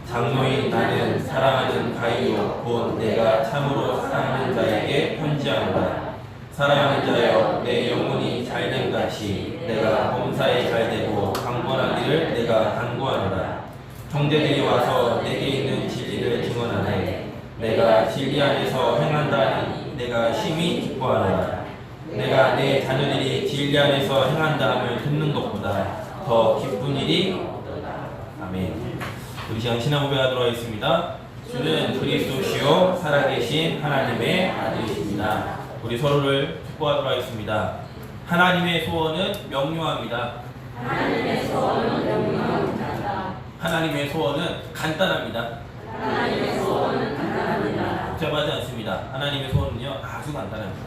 장로인 나는 사랑하는 가이오 곧 내가 참으로 사랑하는 자에게 편지하노라. 사랑하는 자여, 내 영혼이 잘됨같이 내가 범사에 잘되고 강권하기를 내가 간구하노라. 형제들이 와서 내게 있는 진리를 증언하네. 내가 진리 안에서 행한다니 내가 심히 기뻐하노라. 내가 내 자녀들이 진리 안에서 행한다함을 듣는 것보다 더 기쁜 일이 없도다. 아멘. 우리 시간 신앙 고백하도록 하겠습니다. 주는 그리스도시요 살아계신 하나님의 아들이십니다. 우리 서로를 축복하도록 하겠습니다. 하나님의 소원은 명료합니다. 하나님의 소원은 명료합니다. 하나님의 소원은 간단합니다. 하나님의 소원은 간단합니다. 복잡하지 않습니다. 하나님의 소원은요 아주 간단합니다.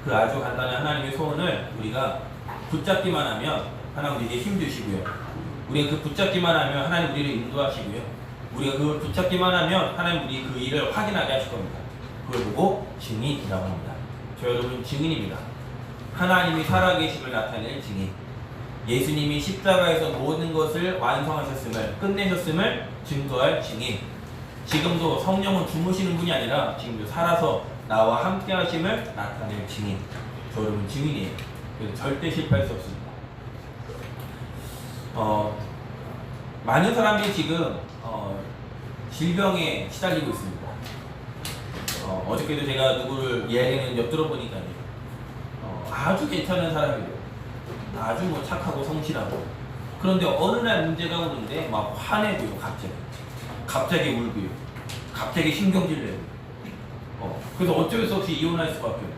그 아주 간단한 하나님의 소원을 우리가 붙잡기만 하면 하나님 우리에게 힘 주시고요. 우리가 그 붙잡기만 하면 하나님 우리를 인도하시고요. 우리가 그걸 붙잡기만 하면 하나님 우리 그 일을 확인하게 하실 겁니다. 그걸 보고 증인이라고 합니다. 저 여러분 증인입니다. 하나님이 살아계심을 나타내는 증인. 예수님이 십자가에서 모든 것을 완성하셨음을 끝내셨음을 증거할 증인. 지금도 성령은 주무시는 분이 아니라 지금도 살아서 나와 함께 하심을 나타낼 증인. 저 여러분 증인이에요. 그래서 절대 실패할 수 없습니다. 많은 사람들이 지금 질병에 시달리고 있습니다. 어저께도 제가 누구를 이야기는 엿들어 보니까요. 아주 괜찮은 사람이에요. 아주 뭐 착하고 성실하고. 그런데 어느 날 문제가 오는데 막 화내고요. 갑자기 울고요. 갑자기 신경질 내고. 그래서 어쩔 수 없이 이혼할 수밖에 없어요.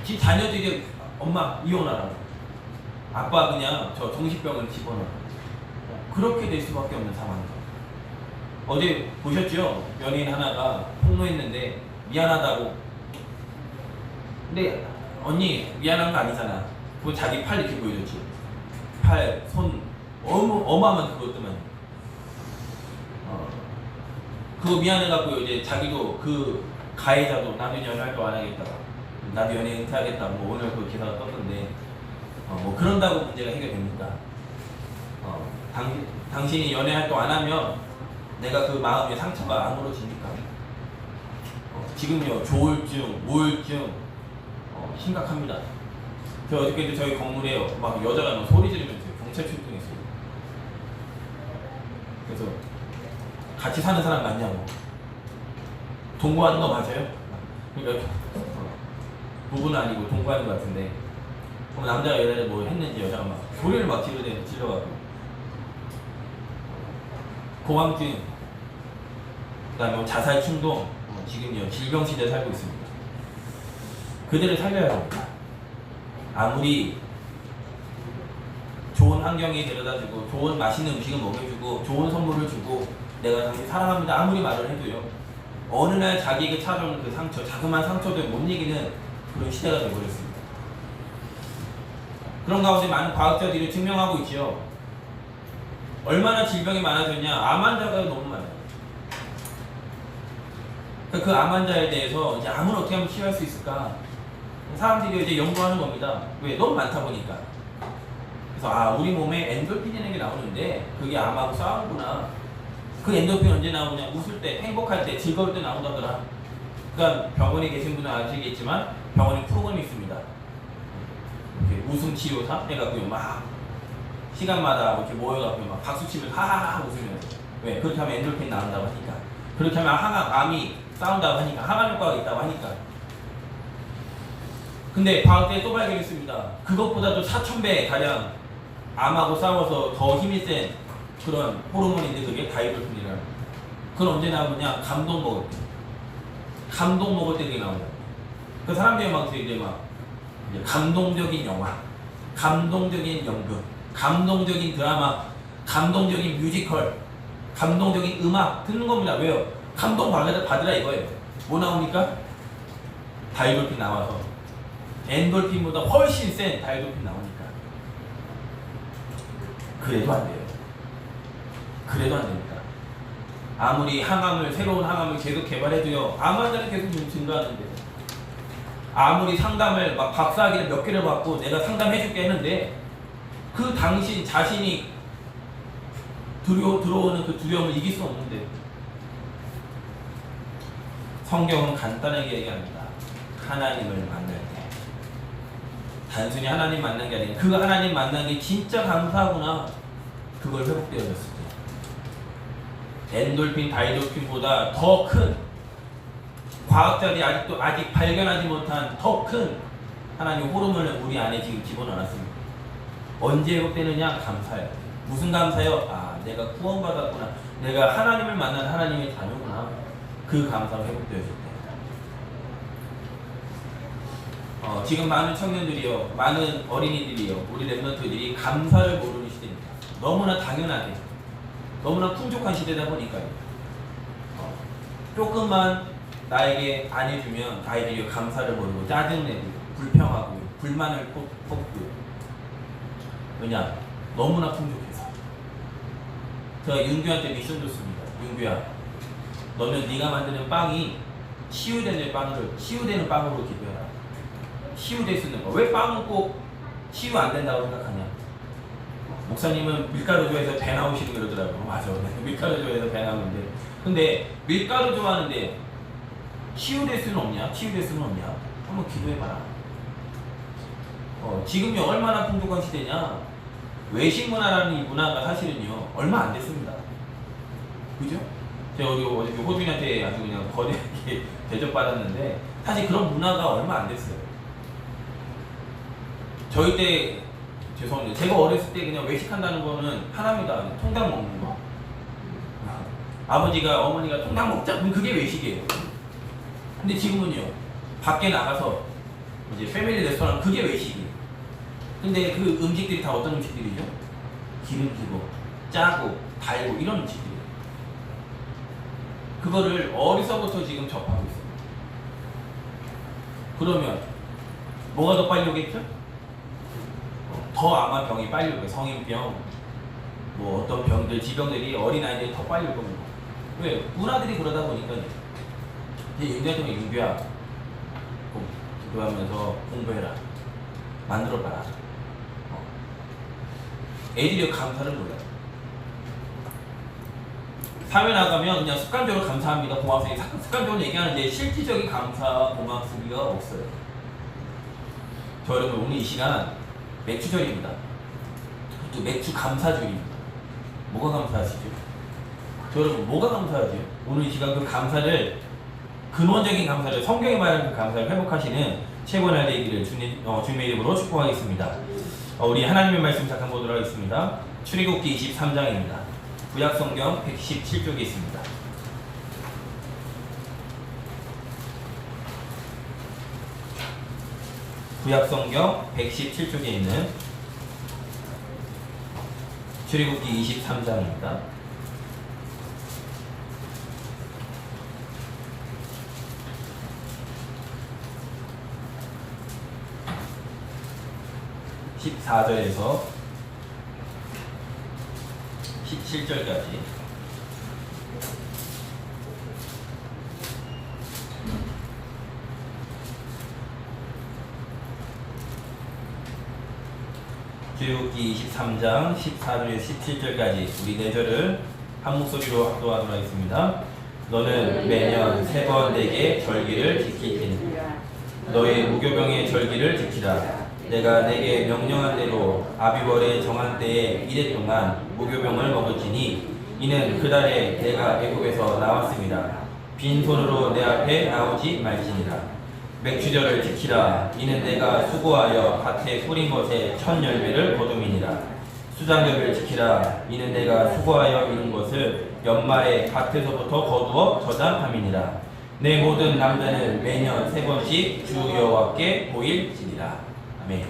지 자녀들이 엄마 이혼하라고. 아빠 그냥 저 정신병을 집어넣어. 그렇게 될 수밖에 없는 상황이죠. 어제 보셨죠? 연예인 하나가 폭로했는데 미안하다고. 근데 언니 미안한 거 아니잖아. 그거 자기 팔 이렇게 보여줬지. 팔, 손 어마어마한 그것도만. 그거 미안해갖고 이제 자기도 그 가해자도 나도 연애 활동 안 하겠다. 나도 연예 은퇴하겠다. 뭐 오늘 그 기사가 떴던데. 뭐 그런다고 문제가 해결됩니까? 당신이 연애 활동 안 하면 내가 그 마음의 상처가 아물어집니까? 지금요 조울증, 우울증 심각합니다. 저 어저께도 저희 건물에 막 여자가 막 소리 지르면서 경찰 출동했어요. 그래서 같이 사는 사람 맞냐고. 동거하는 거 맞아요? 그러니까 부부는 아니고 동거하는 거 같은데. 그럼 남자가 여자를 뭐 했는지 여자가 막 소리를 막 질러가지고 공황증, 그다음에 뭐 자살 충동, 지금요 질병 시대에 살고 있습니다. 그들을 살려야 합니다. 아무리 좋은 환경에 데려다주고 좋은 맛있는 음식을 먹여주고 좋은 선물을 주고 내가 당신 사랑합니다 아무리 말을 해도요 어느 날 자기에게 찾아오는 그 상처, 자그마한 상처도 못 이기는 그런 시대가 되어버렸습니다. 그런 가운데 많은 과학자들이 증명하고 있죠. 얼마나 질병이 많아졌냐. 암 환자가 너무 많아요. 그 암 환자에 대해서 이제 암을 어떻게 하면 치료할 수 있을까? 사람들이 이제 연구하는 겁니다. 왜? 너무 많다 보니까. 그래서 우리 몸에 엔돌핀이라는 게 나오는데 그게 암하고 싸우구나. 그 엔돌핀 언제 나오냐? 웃을 때, 행복할 때, 즐거울 때 나온다더라. 그러니까 병원에 계신 분은 아시겠지만 병원에 프로그램이 있습니다. 웃음 치료사 해가지고 막 시간마다 이렇게 모여가지고 막 박수치면서 하하하 웃으면서. 왜? 그렇게 하면 엔돌핀 나온다고 하니까. 그렇게 하면 암이 싸운다고 하니까. 항암 효과가 있다고 하니까. 근데 과학자에 또 발견했습니다. 그것보다도 4000배 가량 암하고 싸워서 더 힘이 센 그런 호르몬인데 그게 다이돌핀이라는. 그건 언제 나오느냐? 감동 먹을 때. 감동 먹을 때 그게 나온다. 그 사람들이 막 이제 막 감동적인 영화, 감동적인 연극, 감동적인 드라마, 감동적인 뮤지컬, 감동적인 음악 듣는 겁니다. 왜요? 감동 받으라 이거예요. 뭐 나옵니까? 다이돌핀 나와서 엔돌핀보다 훨씬 센 다이돌핀 나오니까. 그래도 안 돼요. 그래도 안 됩니다. 아무리 새로운 항암을 계속 개발해도요 암 환자는 계속 증가하는데, 아무리 상담을 막 박사학위를 몇 개를 받고 내가 상담해줄게 했는데 그 당신 자신이 들어오는 그 두려움을 이길 수 없는데. 성경은 간단하게 얘기합니다. 하나님을 만날 때. 단순히 하나님 만난 게 아니라 그 하나님 만난 게 진짜 감사하구나. 그걸 회복되어졌을 때. 엔돌핀, 다이돌핀보다 더 큰, 과학자들이 아직 발견하지 못한 더 큰 하나님 호르몬을 우리 안에 지금 집어넣었습니다. 언제 회복되느냐? 감사해요. 무슨 감사요? 아, 내가 구원받았구나. 내가 하나님을 만난 하나님의 자녀구나. 그 감사가 회복되어질 때. 지금 많은 청년들이요, 많은 어린이들이요, 우리 랩런트들이 감사를 모르는 시대입니다. 너무나 당연하게, 너무나 풍족한 시대다 보니까요. 조금만 나에게 안 해주면 아이들이 감사를 모르고 짜증내고 불평하고 불만을 뽑고요. 왜냐? 너무나 풍족해서. 제가 윤규한테 미션 줬습니다. 윤규야, 너는 네가 만드는 빵이 치유되는 빵으로 기도해라. 치유될 수 있는 거. 왜 빵은 꼭 치유 안 된다고 생각하냐? 목사님은 밀가루 좋아해서 배 나오시는 그러더라고요. 맞아. 밀가루 좋아해서 배 나오는데. 근데 밀가루 좋아하는데 치유될 수는 없냐? 치유될 수는 없냐? 한번 기도해봐라. 지금이 얼마나 풍족한 시대냐? 외식 문화라는 이 문화가 사실은요, 얼마 안 됐습니다. 그죠? 제가 어저께 호준이한테 아주 그냥 거대하게 대접받았는데, 사실 그런 문화가 얼마 안 됐어요. 저희 때, 죄송합니다. 제가 어렸을 때 그냥 외식한다는 거는 하나입니다. 통닭 먹는 거. 아버지가, 어머니가 통닭 먹자. 그럼 그게 외식이에요. 근데 지금은요, 밖에 나가서 이제 패밀리 레스토랑, 그게 외식이에요. 근데 그 음식들이 다 어떤 음식들이죠? 기름지고, 짜고, 달고, 이런 음식들이에요. 그거를 어려서부터 지금 접하고 있어요. 그러면 뭐가 더 빨리 오겠죠? 더 아마 병이 빨리 오고, 성인병, 뭐 어떤 병들, 지병들이 어린아이들이 더 빨리 올 겁니다. 왜? 문화들이 그러다 보니까요. 윤대통령 윤규야, 기도하면서 공부해라. 만들어봐라. 애들이 감사를 몰라요. 사회 나가면 그냥 습관적으로 감사합니다, 고맙습니다. 습관적으로 얘기하는데 실질적인 감사와 고맙습니다가 없어요. 저 여러분, 오늘 이 시간 맥주절입니다. 또 맥주 감사절입니다. 뭐가 감사하시죠? 저 여러분, 뭐가 감사하죠? 오늘 이 시간 그 감사를, 근원적인 감사를, 성경이 말하는 그 감사를 회복하시는 최고의 날 되기를 주님의 이름으로 축복하겠습니다. 우리 하나님의 말씀 잠깐 보도록 하겠습니다. 출애굽기 23장입니다. 구약성경 117쪽에 있습니다. 구약성경 117쪽에 있는 출애굽기 23장입니다. (14절에서) 17절까지. 출애굽기 23장 14절에서 17절까지 우리 4절을 한 목소리로 합독하도록 하겠습니다. 너는 매년 3번 내게 절기를 지키리니 너의 무교병의 절기를 지키라. 내가 내게 명령한 대로 아비월에 정한 때에 이래 동안 무교병을 먹을지니 이는 그달에 내가 애굽에서 나왔습니다. 빈손으로 내 앞에 나오지 말지니라. 맥주절을 지키라. 이는 내가 수고하여 밭에 뿌린 것에 첫 열매를 거둠이니라. 수장절을 지키라. 이는 내가 수고하여 이룬 것을 연말에 밭에서부터 거두어 저장함이니라. 내 모든 남자는 매년 3번씩 주 여호와께 보일지니라. 아멘.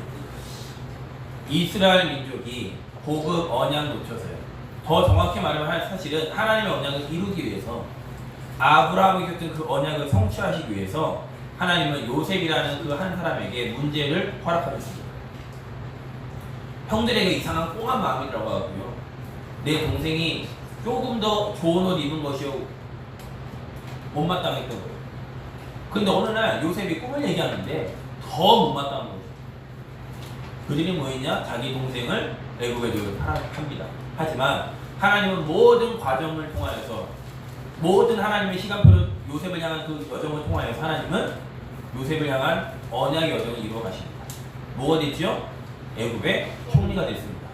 이스라엘 민족이 고급 언약 놓쳐서요. 더 정확히 말하면 사실은 하나님의 언약을 이루기 위해서, 아브라함이 줬던 그 언약을 성취하시기 위해서 하나님은 요셉이라는 그 한 사람에게 문제를 허락하셨습니다. 형들에게 이상한 꽁한 마음이라고 하고요. 내 동생이 조금 더 좋은 옷 입은 것이 못마땅했던 거예요. 근데 어느 날 요셉이 꿈을 얘기하는데 더 못마땅한 거죠. 그들이 뭐였냐? 자기 동생을 애굽에 팝니다. 하지만 하나님은 모든 과정을 통하여서 모든 하나님의 시간표를 요셉을 향한 그 여정을 통하여서 하나님은 요셉을 향한 언약의 여정을 이루어 가십니다. 뭐가 됐죠? 애굽의 총리가 됐습니다.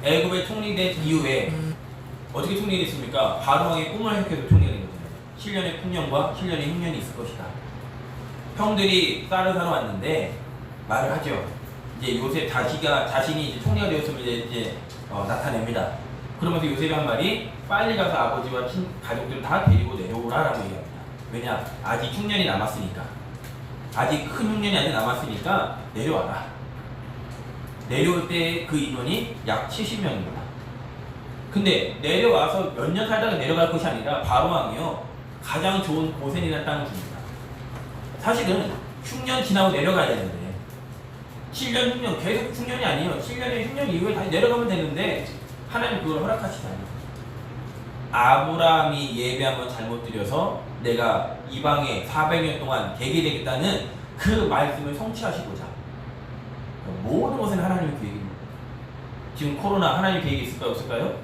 애굽의 총리된 이후에 어떻게 총리가 됐습니까? 바로 왕의 꿈을 획해서 총리가 된 거잖아요. 7년의 풍년과 7년의 흉년이 있을 것이다. 형들이 쌀을 사러 왔는데 말을 하죠. 이제 요셉 자신이 이제 총리가 되었으면 이제 나타냅니다. 그러면서 요셉이 한 말이 빨리 가서 아버지와 가족들을 다 데리고 내려오라라고 얘기합니다. 왜냐? 아직 흉년이 남았으니까. 아직 큰 흉년이 아직 남았으니까 내려와라. 내려올 때 그 인원이 약 70명입니다. 근데 내려와서 몇 년 살다가 내려갈 것이 아니라 바로 왕이요 가장 좋은 고센이라는 땅을 줍니다. 사실은 흉년 지나고 내려가야 되는데 7년 흉년 계속 흉년이 아니에요. 7년의 흉년 이후에 다시 내려가면 되는데 하나님 그걸 허락하시지 않아요. 아브라함이 예배 한번 잘못 드려서 내가 이방에 400년 동안 되게 되겠다는 그 말씀을 성취하시고자 모든 것은 하나님의 계획입니다. 지금 코로나 하나님의 계획이 있을까요? 없을까요?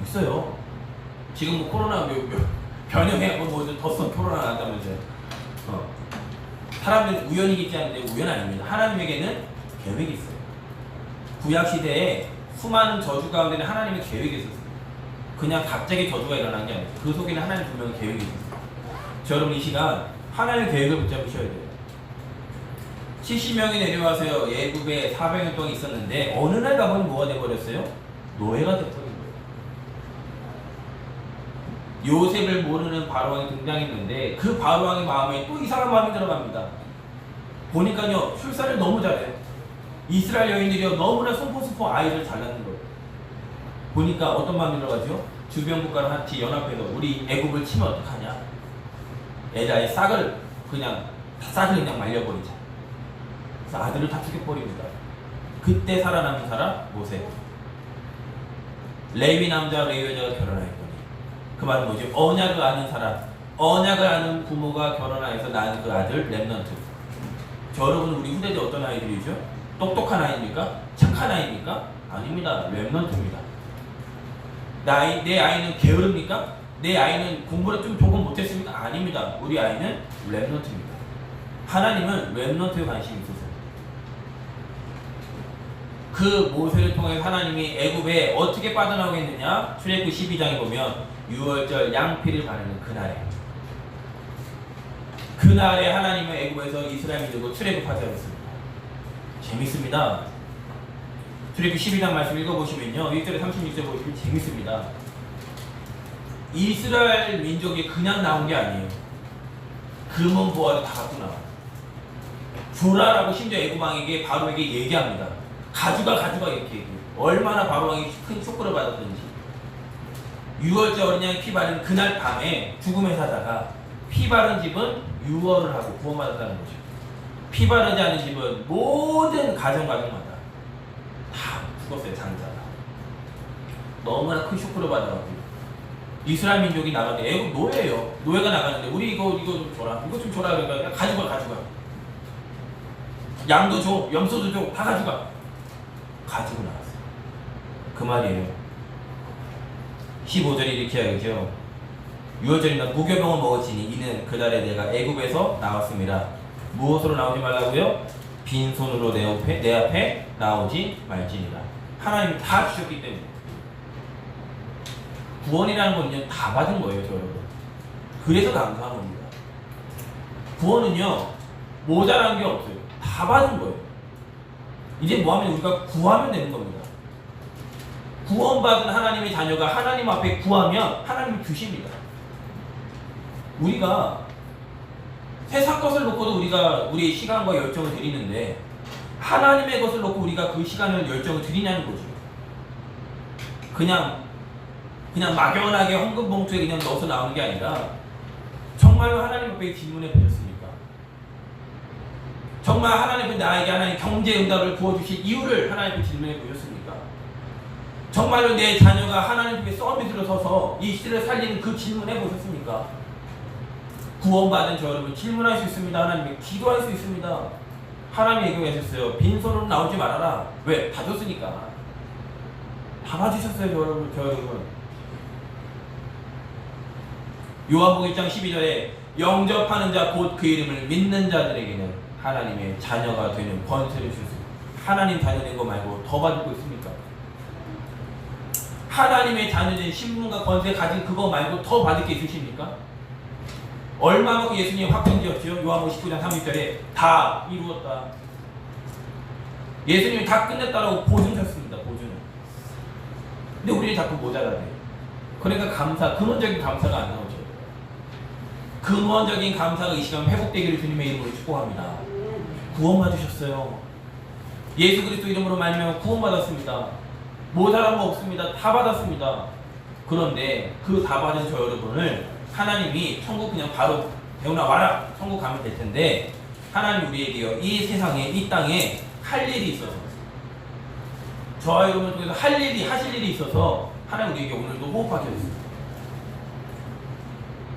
있어요. 지금 뭐 코로나 변형해하고 뭐든 덧선 코로나 난다면서요. 사람들은 우연이겠지 하는데 우연 아닙니다. 하나님에게는 계획이 있어요. 구약시대에 수많은 저주 가운데는 하나님의 계획이 있었어요. 그냥 갑자기 저주가 일어난 게 아니에요. 그 속에는 하나님 분명히 계획이 있었어요. 여러분 이 시간 하나님의 계획을 붙잡으셔야 돼요. 70명이 내려와서요 애굽에 400년 동안 있었는데 어느 날 가보니 뭐가 돼버렸어요? 노예가 돼버린 거예요. 요셉을 모르는 바로왕이 등장했는데 그 바로왕의 마음에 또 이상한 마음이 들어갑니다. 보니까요 출산을 너무 잘해요. 이스라엘 여인들이요 너무나 손포스포 아이를 잘 낳는 거예요. 보니까 어떤 마음이 들어가죠? 주변 국가랑 같이 연합해서 우리 애굽을 치면 어떡하냐? 애자의 싹을 그냥 말려버리자. 그래서 아들을 다 죽여버립니다. 그때 살아남은 사람 모세. 레위 남자와 레위 여자가 결혼하였더니 그 말은 뭐죠? 언약을 아는 사람, 언약을 아는 부모가 결혼하여서 낳은 그 아들 렘넌트. 여러분 우리 후대들 어떤 아이들이죠? 똑똑한 아이입니까? 착한 아이입니까? 아닙니다. 렘넌트입니다. 내 아이는 게으릅니까? 내 아이는 공부를 좀 조금 못했습니까? 아닙니다. 우리 아이는 렘넌트입니다. 하나님은 렘넌트에 관심이 있으세요. 그 모세를 통해 하나님이 애굽에 어떻게 빠져나오겠느냐? 출애굽 12장에 보면 6월절 양피를 바르는 그날에 하나님은 애굽에서 이스라엘 민족을 출애굽하게 하셨습니다. 재밌습니다. 출애굽 12장 말씀 읽어보시면요 1절에 36절 보시면 재밌습니다. 이스라엘 민족이 그냥 나온 게 아니에요. 금은 보화도 다 갖고 나와요. 주라라고 심지어 애굽 왕에게 바로에게 얘기합니다. 가져가 이렇게 얘기해요. 얼마나 바로 왕이 큰 쇼크를 받았던지. 6월째 어린 양이 피 바른 그날 밤에 죽음의 사자가 피 바른 집은 유월을 하고 구원받았다는 거죠. 피 바르지 않은 집은 모든 가정마다 다 죽었어요. 장자가. 너무나 큰 쇼크를 받아가지고 이스라엘 민족이 나가는데 애국 노예예요. 노예가 나가는데 우리 이거 좀 줘라. 이거 좀 줘라. 그러니까 가져가. 양도 줘. 염소도 줘. 다 가져가. 가지고 나왔어요. 그 말이에요. 15절이 이렇게 하죠. 6월절이나 무교병을 먹었지니 이는 그날에 내가 애굽에서 나왔습니다. 무엇으로 나오지 말라고요? 빈손으로 내 앞에 나오지 말지니라. 하나님이 다 주셨기 때문에. 구원이라는 건요 다 받은 거예요, 여러분. 그래서 감사한 겁니다. 구원은요 모자란 게 없어요. 다 받은 거예요. 이제 뭐하면 우리가 구하면 되는 겁니다. 구원받은 하나님의 자녀가 하나님 앞에 구하면 하나님이 주십니다. 우리가 세상 것을 놓고도 우리가 우리의 시간과 열정을 드리는데 하나님의 것을 놓고 우리가 그 시간을 열정을 드리냐는 거죠. 그냥 막연하게 헌금 봉투에 그냥 넣어서 나오는 게 아니라 정말로 하나님 앞에 질문해 보셨습니까? 정말 하나님은 나에게 하나님 경제 응답을 부어주실 이유를 하나님 앞에 질문해 보셨습니까? 정말로 내 자녀가 하나님 앞에 서밋으로 서서 이 시대를 살리는 그 질문해 보셨습니까? 구원받은 저 여러분 질문할 수 있습니다. 하나님께 기도할 수 있습니다. 하나님이 얘기하셨어요. 빈손으로 나오지 말아라. 왜? 다 줬으니까. 다 받으셨어요, 저 여러분. 요한복음 1장 12절에 영접하는 자 곧 그 이름을 믿는 자들에게는 하나님의 자녀가 되는 권세를 주셨습니다. 하나님 자녀 된 거 말고 더 받을 거 있습니까? 하나님의 자녀된 신분과 권세 가진 그거 말고 더 받을 게 있으십니까? 얼마만큼 예수님이 확정지었죠? 요한복음 19장 30절에 다 이루었다. 예수님이 다 끝냈다라고 보증하셨습니다. 보증을. 근데 우리는 자꾸 모자라요. 그러니까 근원적인 감사가 안 나오죠. 근원적인 감사가 이 시간 회복되기를 주님의 이름으로 축복합니다. 구원 받으셨어요. 예수 그리스도 이름으로 말미암아 구원 받았습니다. 모자란 거 없습니다. 다 받았습니다. 그런데 그 다 받은 저 여러분을 하나님이 천국 그냥 바로 배우나 와라 천국 가면 될 텐데 하나님 우리에게요 이 세상에 이 땅에 할 일이 있어서 저와 여러분을 통해서 하실 일이 있어서 하나님 우리에게 오늘도 호흡하게 됐습니다.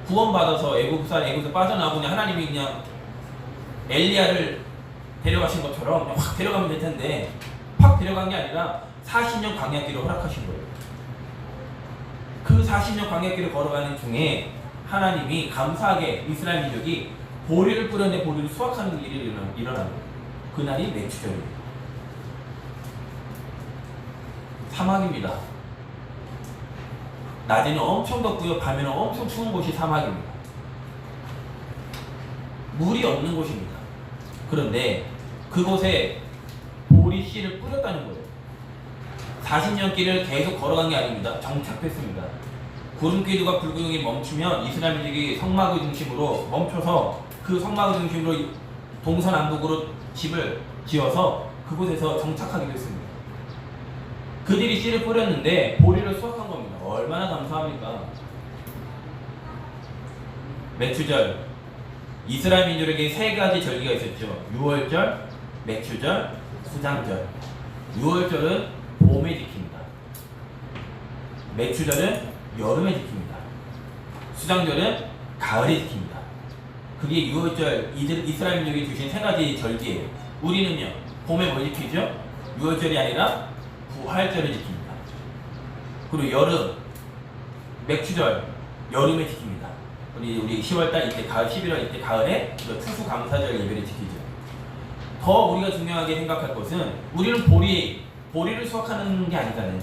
구원받아서 애국에서 빠져나오고 그냥 하나님이 그냥 엘리야를 데려가신 것처럼 그냥 확 데려가면 될 텐데 확 데려간 게 아니라 40년 광야길을 허락하신 거예요. 그 40년 광야길을 걸어가는 중에 하나님이 감사하게 이스라엘 민족이 보리를 뿌렸는데 보리를 수확하는 일이 일어난 거예요. 그날이 맥추절이에요. 사막입니다. 낮에는 엄청 덥고요. 밤에는 엄청 추운 곳이 사막입니다. 물이 없는 곳입니다. 그런데 그곳에 보리 씨를 뿌렸다는 거예요. 40년 길을 계속 걸어간 게 아닙니다. 정착됐습니다. 구름기둥과 불구름이 멈추면 이스라엘 민족이 성막을 중심으로 멈춰서 그 성막을 중심으로 동서남북으로 집을 지어서 그곳에서 정착하게 됐습니다. 그들이 씨를 뿌렸는데 보리를 수확한 겁니다. 얼마나 감사합니까? 맥추절, 이스라엘 민족에게 세 가지 절기가 있었죠. 유월절, 맥추절, 수장절. 유월절은 봄에 지킵니다. 맥추절은 여름에 지킵니다. 수장절은 가을에 지킵니다. 그게 유월절 이스라엘 민족이 주신 세 가지 절기예요. 우리는요 봄에 뭘 지키죠? 유월절이 아니라 부활절을 지킵니다. 그리고 여름 맥추절 여름에 지킵니다. 우리 10월달 이때 가을 11월 이때 가을에 추수감사절 예배를 지키죠. 더 우리가 중요하게 생각할 것은 우리는 보리를 수확하는 게 아니잖아요.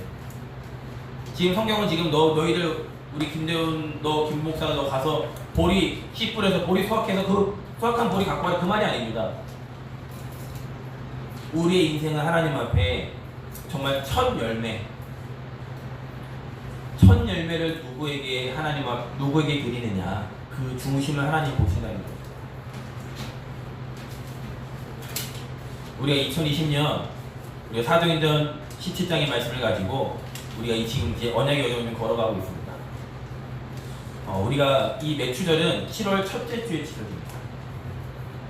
지금 성경은 지금 너희들 우리 김대훈 김 목사 너 가서 보리 씨 뿌려서 보리 수확해서 그 수확한 보리 갖고 와라 그 말이 아닙니다. 우리의 인생은 하나님 앞에 정말 첫 열매를 누구에게 드리느냐 그 중심을 하나님 보신다는 거예요. 우리가 2020년 우리가 사도행전 17장의 말씀을 가지고 우리가 지금 이제 언약의 여정을 걸어가고 있습니다. 우리가 이 맥추절은 7월 첫째 주에 지켜집니다.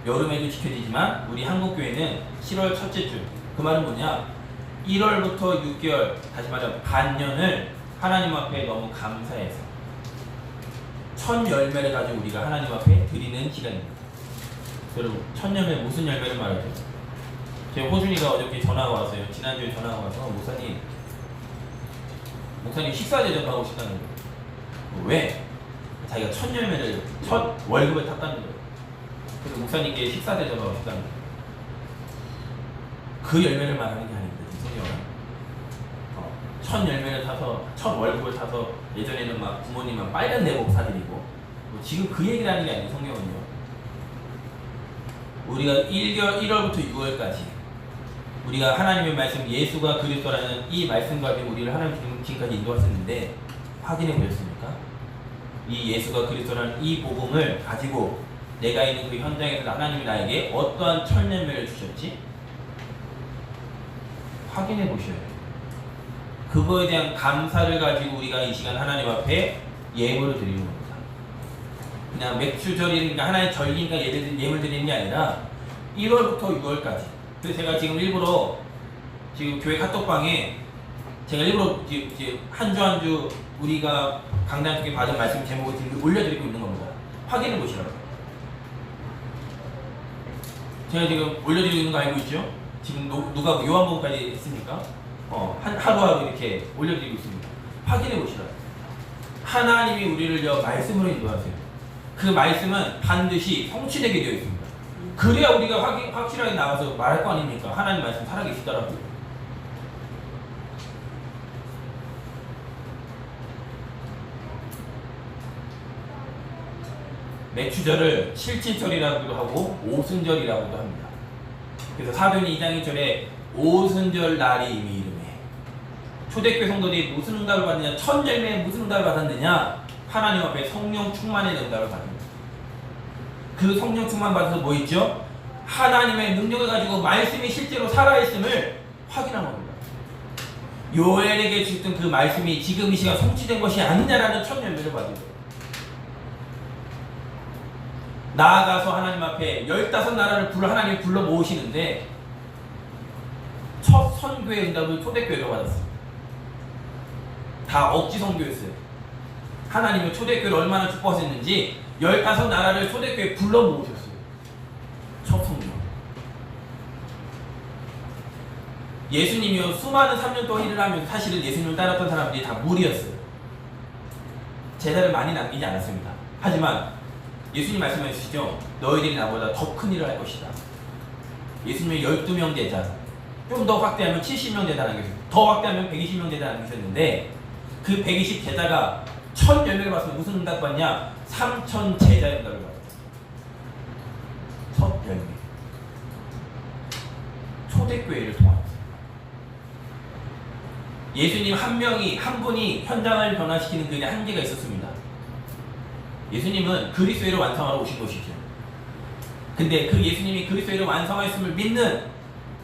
여름에도 지켜지지만 우리 한국교회는 7월 첫째 주. 그 말은 뭐냐? 1월부터 6개월, 다시 말하면 반년을 하나님 앞에 너무 감사해서 첫 열매를 가지고 우리가 하나님 앞에 드리는 시간입니다. 여러분, 첫 열매 무슨 열매를 말하죠? 제 호준이가 어저께 전화가 왔어요. 지난주에 전화가 와서 목사님 식사 대접하고 싶다는 거예요. 왜? 자기가 첫 열매를 첫 월급을 탔다는 거예요. 그래서 목사님께 식사 대접하고 싶다는 거예요. 그 열매를 말하는 게 아닙니다. 성경은 첫 열매를 타서 첫 월급을 타서 예전에는 막 부모님은 빨간 내복 사드리고 지금 그 얘기를 하는 게 아니에요. 성경은요. 우리가 1월부터 6월까지 우리가 하나님의 말씀 예수가 그리스도라는 이 말씀과 우리를 하나님 지금까지 인도하셨는데 확인해 보셨습니까? 이 예수가 그리스도라는 이 복음을 가지고 내가 있는 그 현장에서 하나님이 나에게 어떠한 첫 열매를 주셨지? 확인해 보셔야 돼요. 그거에 대한 감사를 가지고 우리가 이 시간 하나님 앞에 예물을 드리는 겁니다. 그냥 맥추절이니까 하나의 절기니까 예물 드리는 게 아니라 1월부터 6월까지. 그래서 제가 지금 일부러 지금 교회 카톡방에 제가 일부러 한 주 한 주 우리가 강단 쪽에 받은 말씀 제목을 지금 올려드리고 있는 겁니다. 확인해 보시라고. 제가 지금 올려드리고 있는 거 알고 있죠? 지금 누가 요한복음까지 했습니까? 하루하루 이렇게 올려드리고 있습니다. 확인해 보시라. 하나님이 우리를 말씀으로 인도하세요. 그 말씀은 반드시 성취되게 되어 있습니다. 그래야 우리가 확실하게 나가서 말할 거 아닙니까? 하나님 말씀 살아계시더라고요. 매추절을 7.7절이라고도 하고 오순절이라고도 합니다. 그래서 사도행전 2장 1절에 오순절 날이 이미 이르매. 초대교회 성도들이 무슨 응답을 받느냐? 첫 열매에 무슨 응답을 받았느냐? 하나님 앞에 성령 충만의 응답을 받습니다. 그 성령 충만 받아서 뭐 있죠? 하나님의 능력을 가지고 말씀이 실제로 살아있음을 확인한 겁니다. 요엘에게 주셨던 그 말씀이 지금 이 시간 성취된 것이 아니냐라는 첫 열매를 받은 거예요. 나아가서 하나님 앞에 15나라를 하나님이 불러 모으시는데 첫 선교의 응답을 초대교회가 받았어요. 다 억지 선교였어요. 하나님은 초대교회를 얼마나 축복하셨는지 15나라를 초대교회에 불러 모으셨어요. 첫 선교. 예수님이요 수많은 3년 동안 일을 하면서 사실은 예수님을 따랐던 사람들이 다 무리였어요. 제자를 많이 남기지 않았습니다. 하지만 예수님 말씀하시죠. 너희들이 나보다 더 큰 일을 할 것이다. 예수님의 12명 제자, 좀 더 확대하면 70명 제자라는 게 있어요. 더 확대하면 120명 제자라는 게 있었는데 그 120 제자가 첫 열매를 봤으면 무슨 응답 받냐? 3,000 제자 응답을 받았어요. 첫 열매. 초대교회를 통하여서 예수님 한 분이 현장을 변화시키는 그의 한계가 있었습니다. 예수님은 그리스도를 완성하러 오신 것이죠. 근데 그 예수님이 그리스도를 완성하였음을 믿는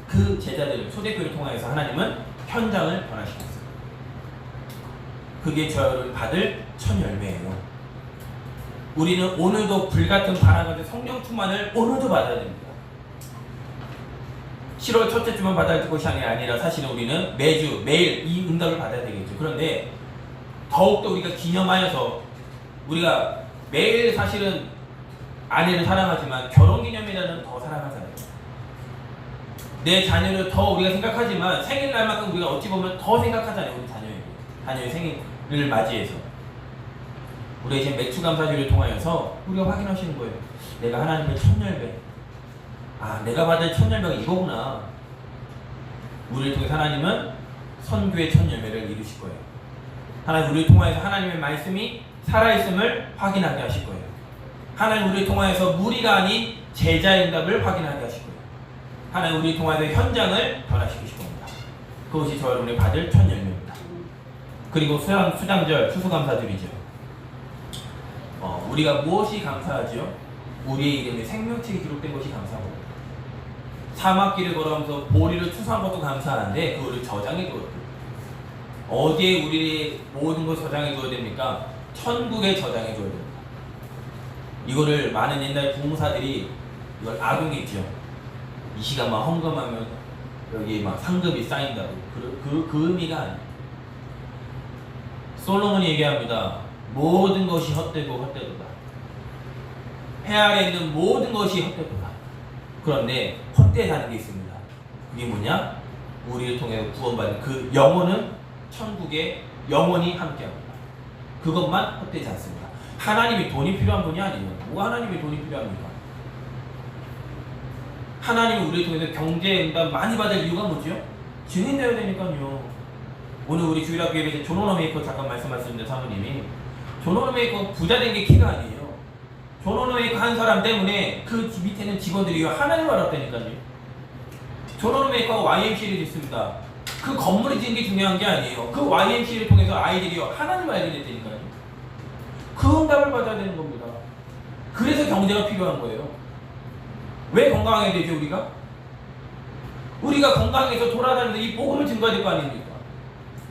그 제자들을 초대교회를 통하여서 하나님은 현장을 변화시켰어요. 그게 저를 받을 첫 열매예요. 우리는 오늘도 불같은 바람 같은 성령 충만을 오늘도 받아야 됩니다. 7월 첫째 주만 받아야 될 것이 아니라 사실은 우리는 매일 이 응답을 받아야 되겠죠. 그런데 더욱더 우리가 기념하여서 우리가 매일 사실은 아내를 사랑하지만 결혼기념일에는 더 사랑하잖아요. 내 자녀를 더 우리가 생각하지만 생일날만큼 우리가 어찌 보면 더 생각하잖아요. 우리 자녀의 생일을 맞이해서 우리가 이제 매추감사주를 통하여서 우리가 확인하시는 거예요. 내가 하나님의 첫 열매, 내가 받을 첫 열매가 이거구나. 우리를 통해서 하나님은 선교의 첫 열매를 이루실 거예요. 하나님 우리를 통하여서 하나님의 말씀이 살아있음을 확인하게 하실 거예요. 하나님 우리를 통하여서 무리가 아닌 제자의 응답을 확인하게 하실 거예요. 하나님 우리를 통하여서 현장을 변화시키실 겁니다. 그것이 저와 여러분이 받을 첫 열매입니다. 그리고 수장절, 추수감사절이죠. 우리가 무엇이 감사하죠? 우리의 이름에 생명책이 기록된 것이 감사하고 사막길을 걸어가면서 보리를 추수한 것도 감사한데 그거를 저장해 두어야 돼요. 어디에 우리의 모든 걸 저장해 두어야 됩니까? 천국에 저장해 줘야 됩니다. 이거를 많은 옛날 부흥사들이 이걸 악용했죠. 이 시간만 헌금하면 여기 막 상급이 쌓인다고. 그 의미가 아니에요. 솔로몬이 얘기합니다. 모든 것이 헛되고 헛되도다. 해 아래 있는 모든 것이 헛되도다. 그런데 헛되지 않은 게 있습니다. 그게 뭐냐? 우리를 통해 구원받은 그 영혼은 천국에 영원히 함께합니다. 그것만 헛되지 않습니다. 하나님이 돈이 필요한 분이 아니에요. 뭐가 하나님이 돈이 필요합니까? 하나님이 우리를 통해서 경제 응답 많이 받을 이유가 뭐죠? 증인 되어야 되니까요. 오늘 우리 주일학교 예배 존 오너메이커 잠깐 말씀하셨는데 사모님이 존 오너메이커 부자 된 게 키가 아니에요. 존 오너메이커 한 사람 때문에 그 밑에는 직원들이 하나님을 알았다니까요. 존 오너메이커가 YMCA를 짓습니다. 그 건물을 짓는 게 중요한 게 아니에요. 그 YMCA를 통해서 아이들이 하나님을 알게 됐다니까요. 그 응답을 받아야 되는 겁니다. 그래서 경제가 필요한 거예요. 왜 건강해야 되죠, 우리가? 우리가 건강해서 돌아다니면서 이 복음을 증거해야 될 거 아닙니까?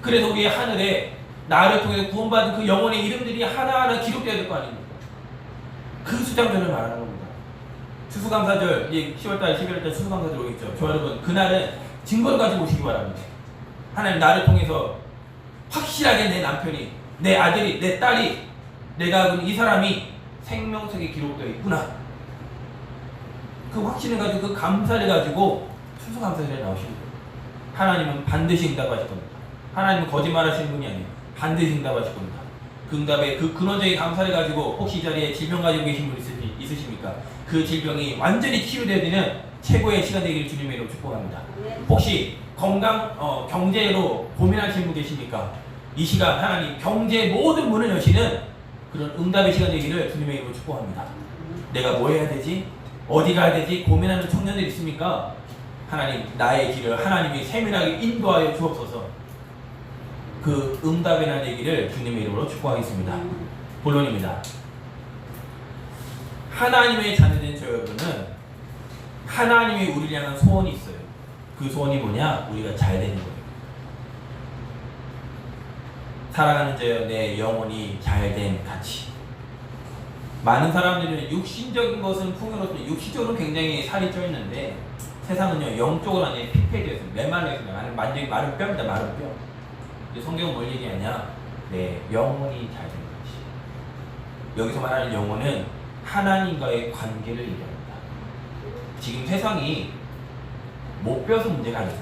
그래서 우리의 하늘에 나를 통해서 구원받은 그 영혼의 이름들이 하나하나 기록되어야 될 거 아닙니까? 그 수장절을 말하는 겁니다. 추수감사절, 10월달, 11월달 추수감사절 오겠죠. 저 여러분, 그날은 증거를 가지고 오시기 바랍니다. 하나님 나를 통해서 확실하게 내 남편이, 내 아들이, 내 딸이, 내가 이 사람이 생명책에 기록되어 있구나. 그 확신을 가지고 그 감사를 가지고 추수감사절에 나오시는 거예요. 하나님은 반드시 응답하실 겁니다. 하나님은 거짓말하시는 분이 아니에요. 반드시 응답하실 겁니다. 그 응답에 그 근원적인 감사를 가지고 혹시 이 자리에 질병 가지고 계신 분 있으십니까? 그 질병이 완전히 치유되어야 되는 최고의 시간 되기를 주님의 이름으로 축복합니다. 혹시 건강, 경제로 고민하시는 분 계십니까? 이 시간 하나님 경제의 모든 문을 여시는 그런 응답의 시간 되기를 주님의 이름으로 축복합니다. 내가 뭐 해야 되지? 어디 가야 되지? 고민하는 청년들 있습니까? 하나님 나의 길을 하나님이 세밀하게 인도하여 주옵소서. 그 응답의 날 되기를 주님의 이름으로 축복하겠습니다. 본론입니다. 하나님의 자녀된 저 여러분은 하나님이 우리를 향한 소원이 있어요. 그 소원이 뭐냐? 우리가 잘 되는 거예요. 사랑하는 자여 내 영혼이 잘된 가치. 많은 사람들은 육신적인 것은 풍요롭고 육신적으로 굉장히 살이 쪄 있는데 세상은요 영적으로 완전히 피폐되어 있어요. 메말라 있습니다. 완전히 마른 뼈입니다. 마른 뼈. 근데 성경은 뭘 얘기하냐? 내 영혼이 잘된 가치. 여기서 말하는 영혼은 하나님과의 관계를 얘기합니다. 지금 세상이 못 뼈서 문제가 아니에요.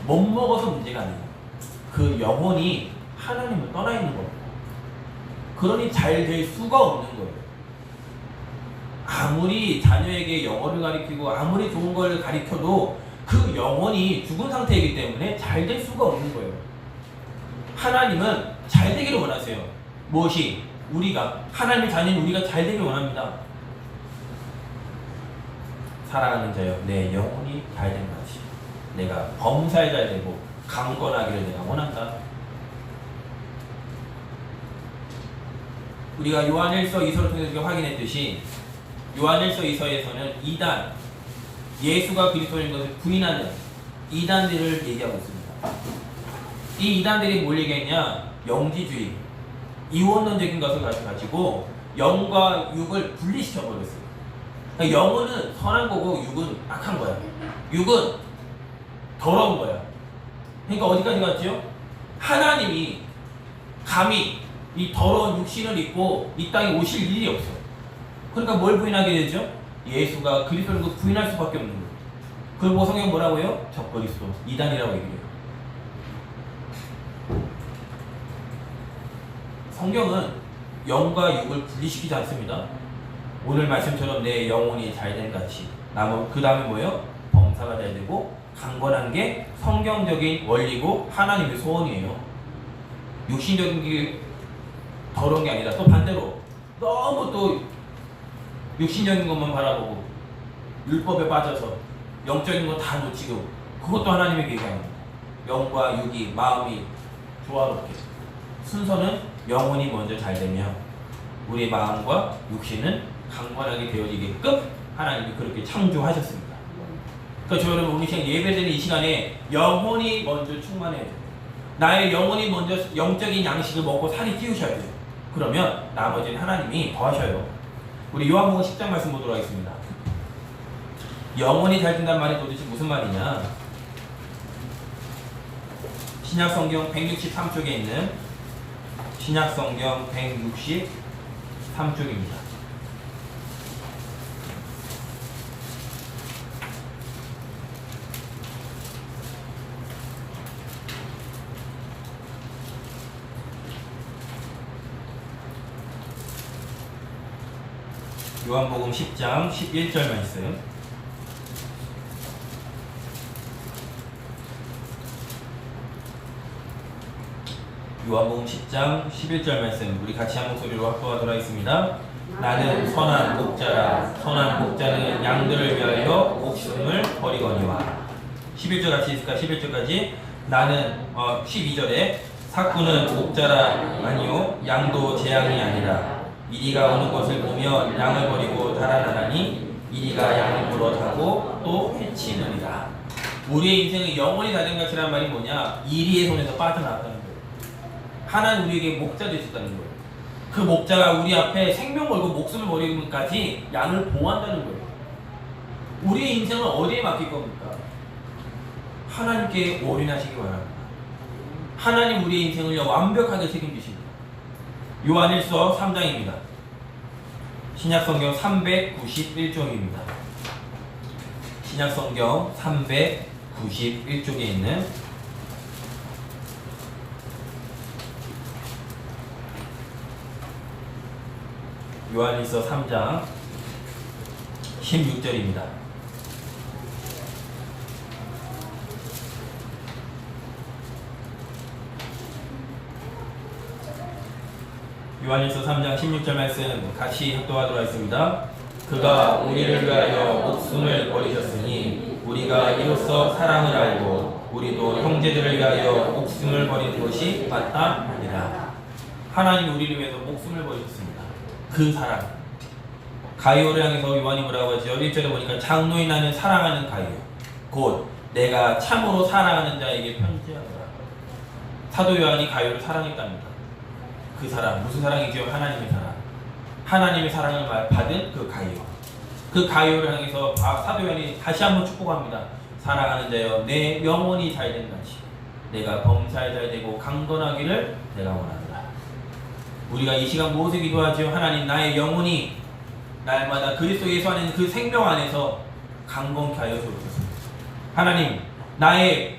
못 먹어서 문제가 아니에요. 그 영혼이 하나님을 떠나 있는 겁니다. 그러니 잘 될 수가 없는 거예요. 아무리 자녀에게 영어를 가르치고 아무리 좋은 걸 가르쳐도 그 영혼이 죽은 상태이기 때문에 잘 될 수가 없는 거예요. 하나님은 잘 되기를 원하세요. 무엇이? 우리가 하나님의 자녀인 우리가 잘 되기를 원합니다. 사랑하는 자여 내 영혼이 잘된 것이 내가 범사에 잘 되고 강건하기를 내가 원한다. 우리가 요한일서 2서를 통해서 확인했듯이 요한일서 2서에서는 이단, 예수가 그리스도인 것을 부인하는 이단들을 얘기하고 있습니다. 이 이단들이 뭘 얘기했냐? 영지주의, 이원론적인 것을 가지고 영과 육을 분리시켜 버렸어요. 그러니까 영은 선한 거고 육은 악한 거야. 육은 더러운 거야. 그러니까 어디까지 갔죠? 하나님이 감히 이 더러운 육신을 입고 이 땅에 오실 일이 없어. 그러니까 뭘 부인하게 되죠? 예수가 그리스도인 걸 부인할 수밖에 없는 거예요. 그리고 성경 뭐라고요? 적그리스도, 이단이라고 얘기해요. 성경은 영과 육을 분리시키지 않습니다. 오늘 말씀처럼 내 영혼이 잘된 같이 그 다음에 뭐예요? 범사가 잘 되고 강건한 게 성경적인 원리고 하나님의 소원이에요. 육신적인 게 더러운 게 아니라 또 반대로 너무 또 육신적인 것만 바라보고 율법에 빠져서 영적인 거 다 놓치고 그것도 하나님의 계획이 아닙니다. 영과 육이 마음이 조화롭게 순서는 영혼이 먼저 잘 되면 우리의 마음과 육신은 강건하게 되어지게끔 하나님이 그렇게 창조하셨습니다. 그러니까 저 여러분 오늘 예배드리는 이 시간에 영혼이 먼저 충만해야 돼요. 나의 영혼이 먼저 영적인 양식을 먹고 살이 찌우셔야 돼요. 그러면 나머지는 하나님이 더하셔요. 우리 요한복음 10장 말씀 보도록 하겠습니다. 영혼이 잘 된다는 말이 도대체 무슨 말이냐? 신약성경 163쪽에 있는 신약성경 163쪽입니다. 요한복음 10장 11절 말씀. 요한복음 10장 11절 말씀 우리 같이 한 목소리로 확도하도록 하겠습니다. 나는 선한 목자라. 선한 목자는 양들을 위하여 목숨을 버리거니와. 11절 같이 있을까? 11절까지. 나는 12절에 삭구는 목자라 아니요 양도 제 양이 아니라 이리가 오는 것을 보며 양을 버리고 달아나라니 이리가 양을 물어타고 또 해치느니라. 우리의 인생은 영원히 다른 것이라는 말이 뭐냐? 이리의 손에서 빠져나왔다는 거예요. 하나는 우리에게 목자 되셨다는 거예요. 그 목자가 우리 앞에 생명 걸고 목숨을 버리기까지 양을 보호한다는 거예요. 우리의 인생은 어디에 맡길 겁니까? 하나님께 올인하시기 바랍니다. 하나님 우리의 인생을 완벽하게 책임지십니다. 요한일서 3장입니다. 신약성경 391쪽입니다. 신약성경 391쪽. 391쪽에 있는 요한일서 3장 16절입니다. 요한일서 3장 16절 말씀 같이 합독하도록 하겠습니다. 그가 우리를 위하여 목숨을 버리셨으니 우리가 이로써 사랑을 알고 우리도 형제들을 위하여 목숨을 버리는 것이 맞다 하니라. 하나님이 우리를 위해서 목숨을 버리셨습니다. 그 사랑. 가이오를 향해서 요한이 뭐라고 하죠? 1절에 보니까 장로인 나는 사랑하는 가이오 곧 내가 참으로 사랑하는 자에게 편지하노라. 사도 요한이 가이오를 사랑했답니다. 그 사랑, 무슨 사랑이죠? 하나님의 사랑. 하나님의 사랑을 받은 그 가이오. 그 가이오를 향해서 사도 요한이 다시 한번 축복합니다. 사랑하는 자여 내 영혼이 잘된 같이 내가 범사에 잘되고 강건하기를 내가 원한다. 우리가 이 시간 무엇을 기도하죠? 하나님 나의 영혼이 날마다 그리스도 예수 안에 그 생명 안에서 강건케 하여 주옵소서. 하나님 나의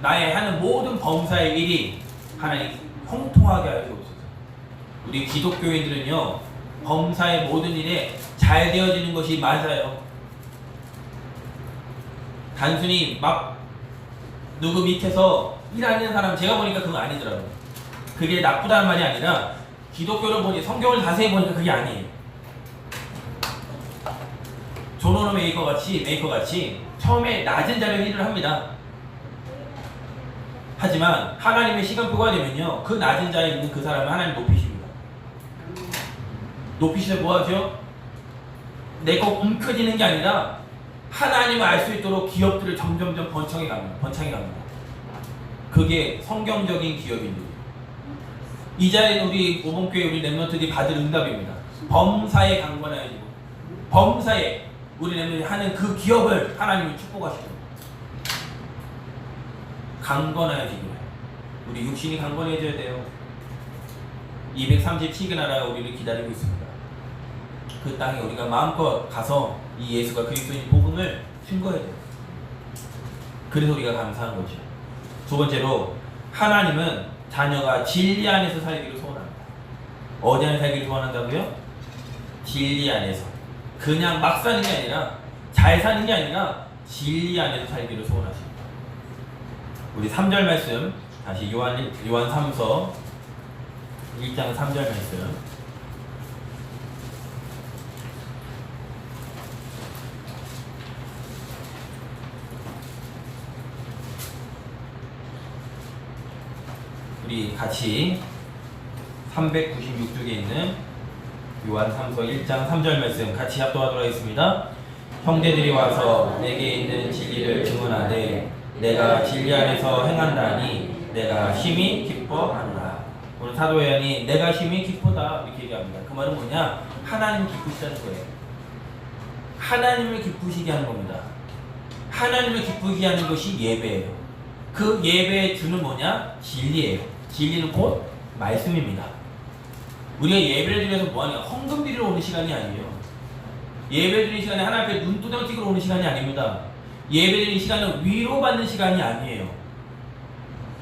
하는 모든 범사의 일이 하나님 형통하게 하여 주옵소서. 우리 기독교인들은요 범사의 모든 일에 잘 되어지는 것이 맞아요. 단순히 막 누구 밑에서 일하는 사람 제가 보니까 그거 아니더라고요. 그게 나쁘다는 말이 아니라 기독교를 보니 성경을 자세히 보니까 그게 아니에요. 존 메이커 같이 처음에 낮은 자리에 일을 합니다. 하지만 하나님의 시간표가 되면요 그 낮은 자리에 있는 그 사람을 하나님 높이십니다. 높이시면 뭐하죠? 내 거 움켜쥐는 게 아니라 하나님을 알 수 있도록 기업들을 점점점 번창해 갑니다. 그게 성경적인 기업입니다. 이 자리는 우리 오봉교회 우리 렘넌트들이 받을 응답입니다. 범사에 강건하여지고 범사에 우리 렘넌트들이 하는 그 기업을 하나님이 축복하시고 강건하여지기를. 우리 육신이 강건해져야 돼요. 237개 나라가 우리를 기다리고 있습니다. 그 땅에 우리가 마음껏 가서 이 예수가 그리스도인 복음을 증거해야 돼요. 그래서 우리가 감사한 거죠. 두 번째로 하나님은 자녀가 진리 안에서 살기를 소원합니다. 어디 안에 살기를 소원한다고요? 진리 안에서. 그냥 막 사는 게 아니라 잘 사는 게 아니라 진리 안에서 살기를 소원하십니다. 우리 3절 말씀 다시 요한 3서 1장 3절 말씀 우리 같이 396쪽에 있는 요한 3서 1장 3절 말씀 같이 합독하도록 하겠습니다. 형제들이 와서 내게 있는 진리를 증언하되 내가 진리 안에서 행한다니 내가 심히 기뻐하노라. 오늘 사도 요한이 내가 심히 기쁘다 이렇게 얘기합니다. 그 말은 뭐냐? 하나님 기쁘시다는 거예요. 하나님을 기쁘시게 하는 겁니다. 하나님을 기쁘게 하는 것이 예배예요. 그 예배의 주는 뭐냐? 진리예요. 진리는 곧 말씀입니다. 우리가 예배를 드려서 뭐하냐? 헌금 드리러 오는 시간이 아니에요. 예배 드리는 시간에 하나님 앞에 눈두덩 찍으러 오는 시간이 아닙니다. 예배 드리는 시간은 위로받는 시간이 아니에요.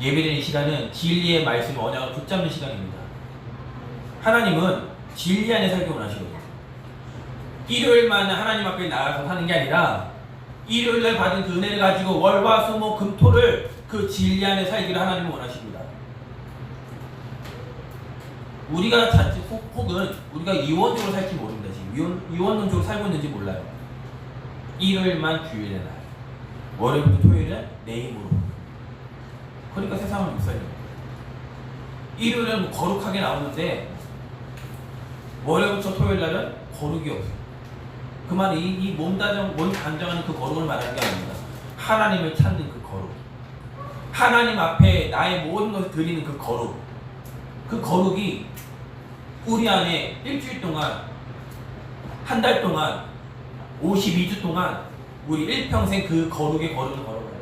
예배 드리는 시간은 진리의 말씀 언약을 붙잡는 시간입니다. 하나님은 진리 안에 살기 원하시거든요. 일요일만 하나님 앞에 나가서 사는 게 아니라 일요일날 받은 그 은혜를 가지고 월화 수목 금토를 그 진리 안에 살기를 하나님은 원하십니다. 우리가 자칫 혹은 우리가 이원적으로 살지 모릅니다. 지금 이원론적으로 살고 있는지 몰라요. 일요일만 주일의 날, 월요일부터 토요일은 내 힘으로. 그러니까 세상을 못 살려요. 일요일은 뭐 거룩하게 나오는데 월요일부터 토요일날은 거룩이 없어요. 그 말이 이 몸 단정하는 그 거룩을 말하는 게 아닙니다. 하나님을 찾는 그 거룩, 하나님 앞에 나의 모든 것을 드리는 그 거룩, 그 거룩이 우리 안에 일주일 동안, 한 달 동안, 52주 동안 우리 일평생 그 거룩의 걸음을 걸어가야 돼요.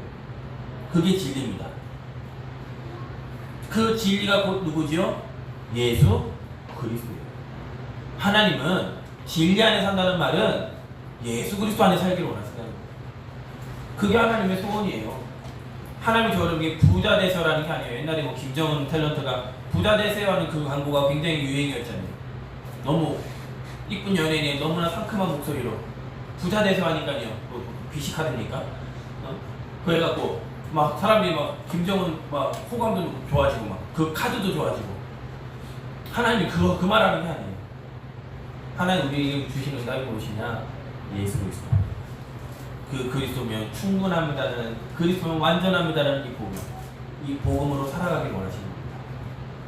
그게 진리입니다. 그 진리가 곧 누구지요? 예수 그리스도예요. 하나님은 진리 안에 산다는 말은 예수 그리스도 안에 살기를 원하신다는 거예요. 그게 하나님의 소원이에요. 하나님이 저에게 부자 되세요라는 게 아니에요. 옛날에 뭐 김정은 탤런트가 부자 되세요 하는 그 광고가 굉장히 유행이었잖아요. 너무 이쁜 연예인이 너무나 상큼한 목소리로 부자 되세요 하니까요. 뭐 비식하됩니까? 그래갖고 막 사람들이 막 김정은 막 호감도 좋아지고 막 그 카드도 좋아지고. 하나님이 그 말하는 게 아니에요. 하나님 우리에게 주시는 응답이 무엇이냐? 예수 그리스도. 그 그리스도면 충분합니다는, 그리스도면 완전합니다라는 이 복음으로 살아가길 원하시는 겁니다.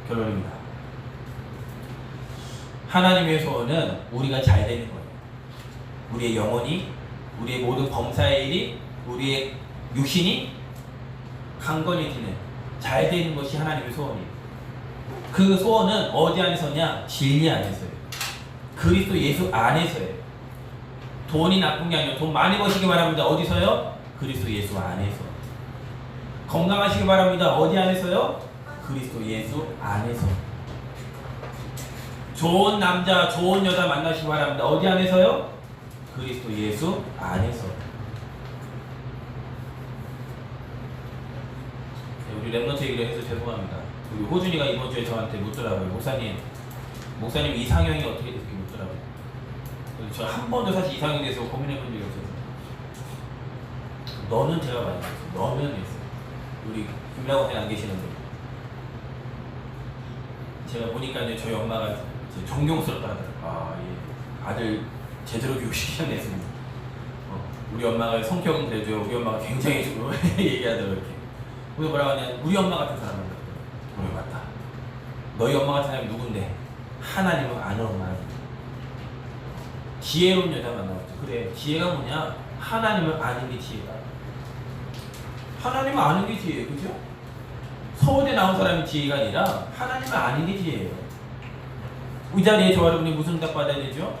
결론입니다. 하나님의 소원은 우리가 잘 되는 거예요. 우리의 영혼이, 우리의 모든 범사의 일이, 우리의 육신이 강건해지는, 잘 되는 것이 하나님의 소원이에요. 그 소원은 어디 안에서냐? 진리 안에서예요. 그리스도 예수 안에서예요. 돈이 나쁜 게 아니에요. 돈 많이 버시기 바랍니다. 어디서요? 그리스도 예수 안에서. 건강하시기 바랍니다. 어디 안에서요? 그리스도 예수 안에서. 좋은 남자, 좋은 여자 만나시기 바랍니다. 어디 안에서요? 그리스도 예수 안에서. 우리 랩런트 얘기를 해서 죄송합니다. 우리 호준이가 이번 주에 저한테 묻더라고요. 목사님 이상형이 어떻게 됐을지 묻더라고요. 저 한 번도 사실 이상형에 대해서 고민해본 적이 없어서. 너는 제가 많이 했어요. 너는 했어요. 우리 김라고 선생님 안 계시는데. 제가 보니까 이제 저희 엄마가 존경스럽다 하더라고요. 아, 예. 아들 제대로 교육시켰네. 우리 엄마가 성격은 그래도 우리 엄마가 굉장히 좀 얘기하더라고요. 이렇게. 우리 뭐라고 하냐, 우리 엄마 같은 사람은 그래 맞다. 너희 엄마 같은 사람이 누군데? 하나님은 아는 엄마. 지혜로운 여자 만나봤죠. 그래, 지혜가 뭐냐? 하나님을 아는 게 지혜다. 하나님을 아는 게 지혜예요. 그죠? 서울대 나온 사람이 지혜가 아니라 하나님을 아는 게 지혜예요. 이 자리에 저 여러분이 무슨 답 받아야 되죠?